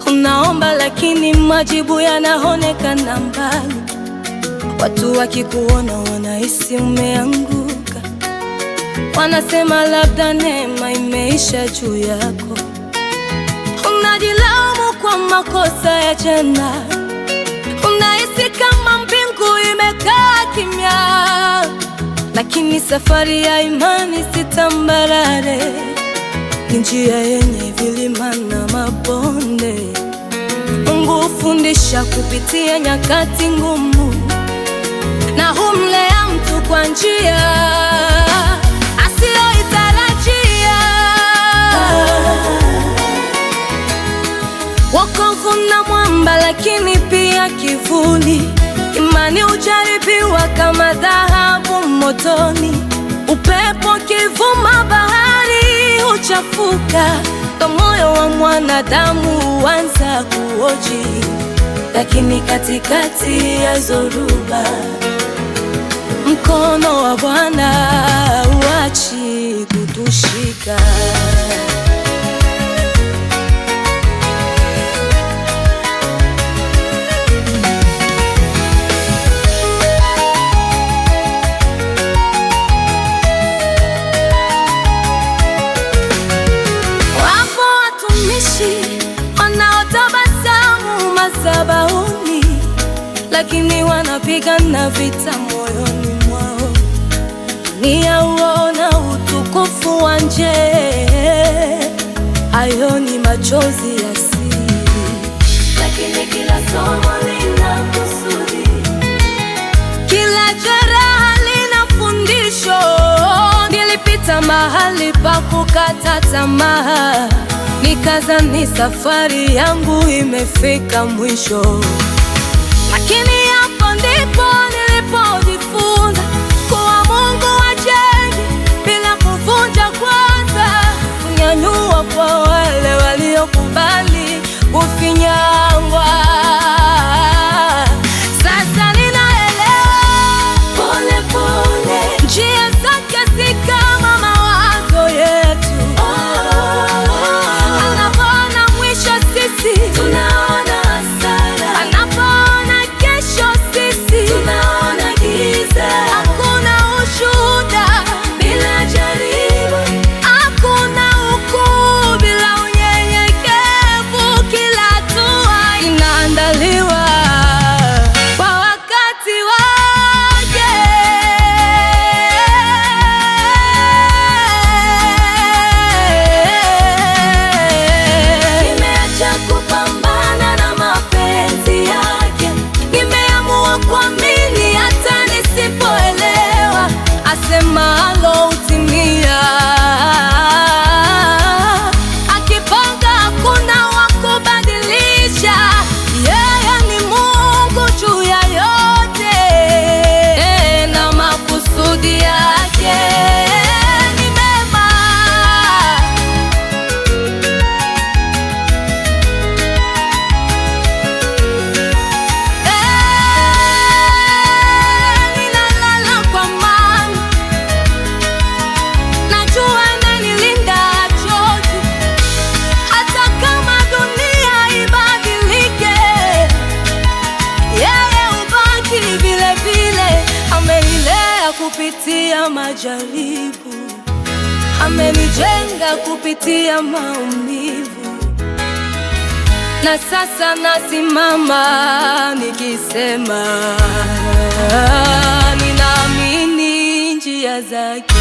Unaomba lakini majibu yanaonekana mbali. Watu wakikuona wanahisi umeanguka, wanasema labda neema imeisha juu yako. Unajilaumu kwa makosa ya jana, unahisi kama mbingu imekaa kimya. Lakini safari ya imani si tambarare, ni njia yenye vilima na mabonde. Mungu hufundisha kupitia nyakati ngumu, na humlea mtu kwa njia asiyoitarajia. Wokovu na mwamba, lakini pia kivuli. Imani hujaribiwa kama dhahabu motoni. Upepo kivuma, bahari huchafuka. Kwa moyo wa mwanadamu huanza kuoji, lakini katikati ya zoruba, mkono wa Bwana huachi kutushika. Wapo watumishi wanaotabasamu madhabahuni, lakini wanapigana vita moyoni mwao. Ni auona utukufu wa nje, hayo ni machozi ya siri. Lakini kila somo lina kusudi, kila jeraha lina fundisho. Nilipita mahali pa kukata tamaa, nikazani safari yangu imefika mwisho. Lakini hapo ndipo nilipojifunza kuwa Mungu hajengi bila kuvunja kwanza, kunyanyua kwa wale waliokubali kufinyangwa. Sasa ninaelewa pole pole, njia zake si kama mawazo yetu. Anapoona mwisho, sisi tunaona hasara. Anapoona kesho, sisi tunaona giza. Hakuna ushuhuda bila jaribu, hakuna ukuu bila unyenyekevu. Kila hatua inaandaliwa kwa wakati wake. Nimeacha kupambana na mapenzi yake, nimeamua kuamini hata nisipoelewa. Asemalo hutimia, akipanga hakuna wa kubadilisha. Yeye ni Mungu juu ya yote, na makusudi yake ni mema. Ninalala kwa amani, najua ananilinda chozi. Hata kama dunia ibadilike, yeye hubaki vile vile. Amenilea kupitia majaribu, amenijenga kupitia maumivu. Na sasa nasimama nikisema, ninaamini njia zake.